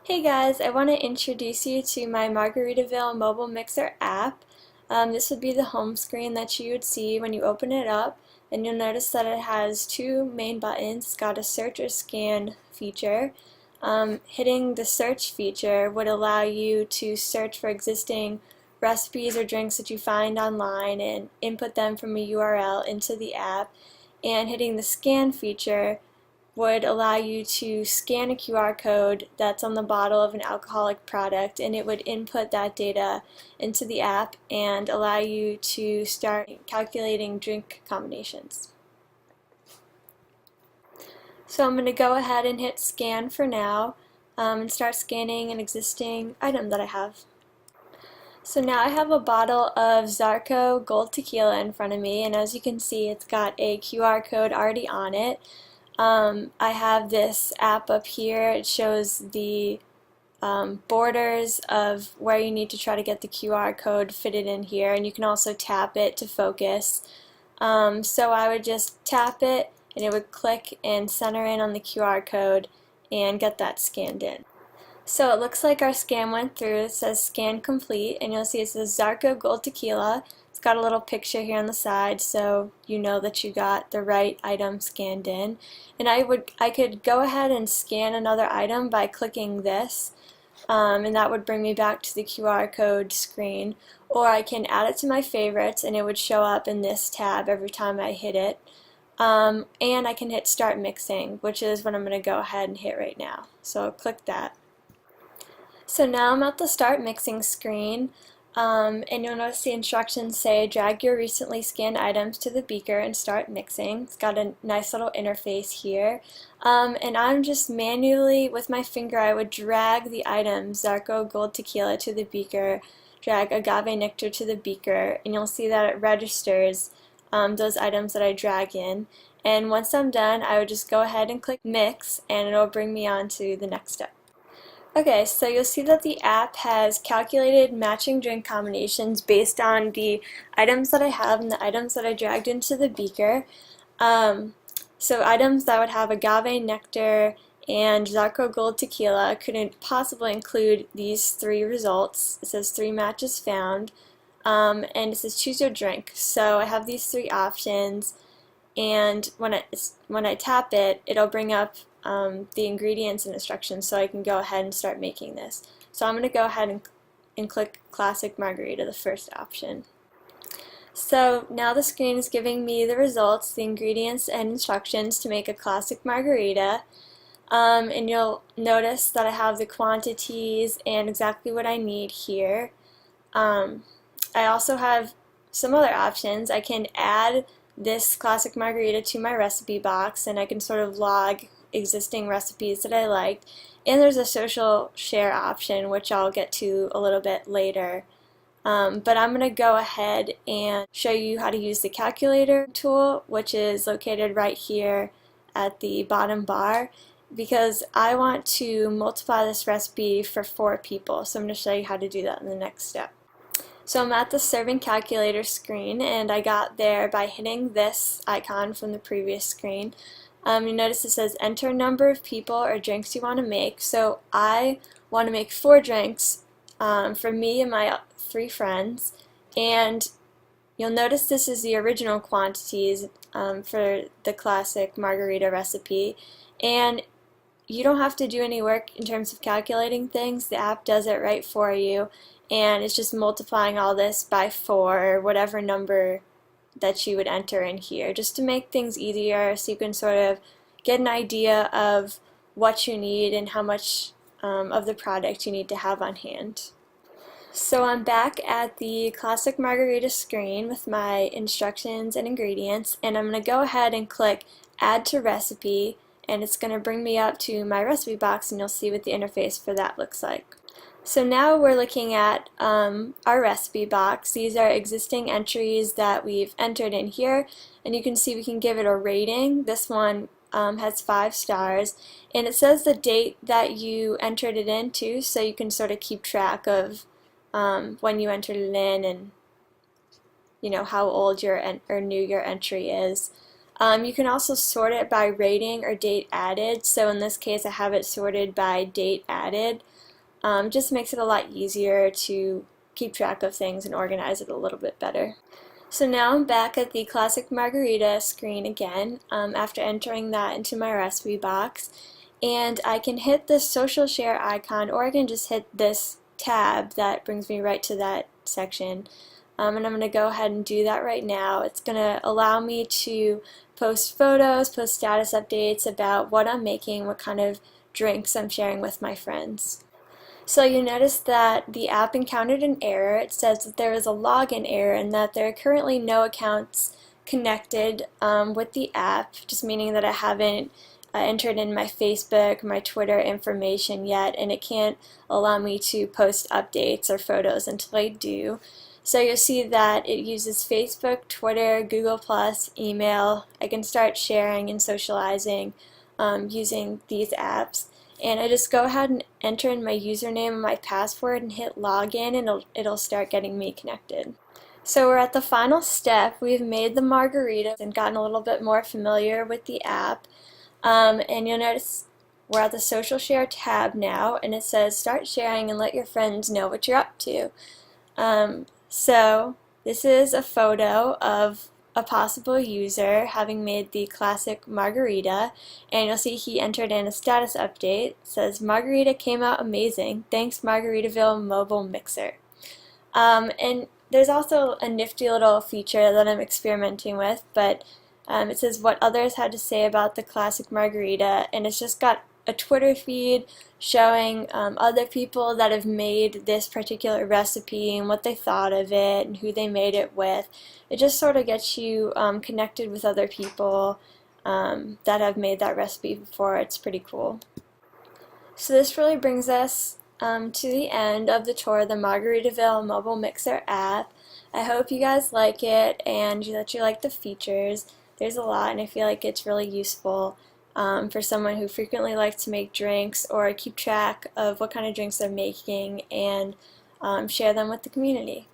Hey guys, I want to introduce you to my Margaritaville mobile mixer app. This would be the home screen that you would see when you open it up, and you'll notice that it has two main buttons. It's got a search or scan feature. Hitting the search feature would allow you to search for existing recipes or drinks that you find online and input them from a URL into the app. And hitting the scan feature would allow you to scan a QR code that's on the bottle of an alcoholic product, and it would input that data into the app and allow you to start calculating drink combinations. So I'm going to go ahead and hit scan for now and start scanning an existing item that I have. So now I have a bottle of Zarco Gold Tequila in front of me, and as you can see, it's got a QR code already on it. I have this app up here. It shows the borders of where you need to try to get the QR code fitted in here, and you can also tap it to focus. So I would just tap it and it would click and center in on the QR code and get that scanned in. So it looks like our scan went through. It says scan complete, and you'll see it says Zarco Gold Tequila. It's got a little picture here on the side so you know that you got the right item scanned in. And I could go ahead and scan another item by clicking this, and that would bring me back to the QR code screen. Or I can add it to my favorites and it would show up in this tab every time I hit it. And I can hit start mixing, which is what I'm going to go ahead and hit right now. So I'll click that. So now I'm at the start mixing screen, and you'll notice the instructions say drag your recently scanned items to the beaker and start mixing. It's got a nice little interface here, and I'm just manually, with my finger, I would drag the items, Zarco Gold Tequila to the beaker, drag Agave Nectar to the beaker, and you'll see that it registers those items that I drag in. And once I'm done, I would just go ahead and click mix, and it'll bring me on to the next step. Okay, so you'll see that the app has calculated matching drink combinations based on the items that I have and the items that I dragged into the beaker. So items that would have agave nectar and Zarco Gold Tequila couldn't possibly include these three results. It says 3 matches found, and it says choose your drink. So I have these 3 options, and when I tap it, it'll bring up the ingredients and instructions so I can go ahead and start making this. So I'm going to go ahead and click Classic Margarita, the first option. So now the screen is giving me the results, the ingredients and instructions to make a classic margarita. And you'll notice that I have the quantities and exactly what I need here. I also have some other options. I can add this classic margarita to my recipe box, and I can sort of log existing recipes that I liked. And there's a social share option, which I'll get to a little bit later. But I'm going to go ahead and show you how to use the calculator tool, which is located right here at the bottom bar, because I want to multiply this recipe for 4 people. So I'm going to show you how to do that in the next step. So I'm at the serving calculator screen, and I got there by hitting this icon from the previous screen. You notice it says enter number of people or drinks you want to make. So I want to make 4 drinks for me and my 3 friends, and you'll notice this is the original quantities for the classic margarita recipe, and you don't have to do any work in terms of calculating things. The app does it right for you, and it's just multiplying all this by 4 or whatever number that you would enter in here, just to make things easier so you can sort of get an idea of what you need and how much of the product you need to have on hand. So I'm back at the classic margarita screen with my instructions and ingredients, and I'm going to go ahead and click add to recipe, and it's going to bring me up to my recipe box, and you'll see what the interface for that looks like. So now we're looking at our recipe box. These are existing entries that we've entered in here, and you can see we can give it a rating. This one has 5 stars, and it says the date that you entered it into, so you can sort of keep track of when you entered it in, and you know how old or new your entry is. You can also sort it by rating or date added. So in this case, I have it sorted by date added. Just makes it a lot easier to keep track of things and organize it a little bit better. So now I'm back at the classic margarita screen again after entering that into my recipe box, and I can hit the social share icon, or I can just hit this tab that brings me right to that section. And I'm going to go ahead and do that right now. It's going to allow me to post photos, post status updates about what I'm making, what kind of drinks I'm sharing with my friends. So you notice that the app encountered an error. It says that there is a login error and that there are currently no accounts connected with the app, just meaning that I haven't entered in my Facebook, my Twitter information yet, and it can't allow me to post updates or photos until I do. So you'll see that it uses Facebook, Twitter, Google+, email. I can start sharing and socializing using these apps. And I just go ahead and enter in my username and my password and hit login, and it'll start getting me connected. So we're at the final step. We've made the margarita and gotten a little bit more familiar with the app. And you'll notice we're at the social share tab now, and it says start sharing and let your friends know what you're up to. So this is a photo of a possible user having made the classic margarita, and you'll see he entered in a status update. It says margarita came out amazing, thanks Margaritaville mobile mixer. And there's also a nifty little feature that I'm experimenting with, but it says what others had to say about the classic margarita, and it's just got a Twitter feed showing other people that have made this particular recipe and what they thought of it and who they made it with. It just sort of gets you connected with other people that have made that recipe before. It's pretty cool. So this really brings us to the end of the tour of the Margaritaville mobile mixer app. I hope you guys like it and that you like the features. There's a lot, and I feel like it's really useful for someone who frequently likes to make drinks or keep track of what kind of drinks they're making and share them with the community.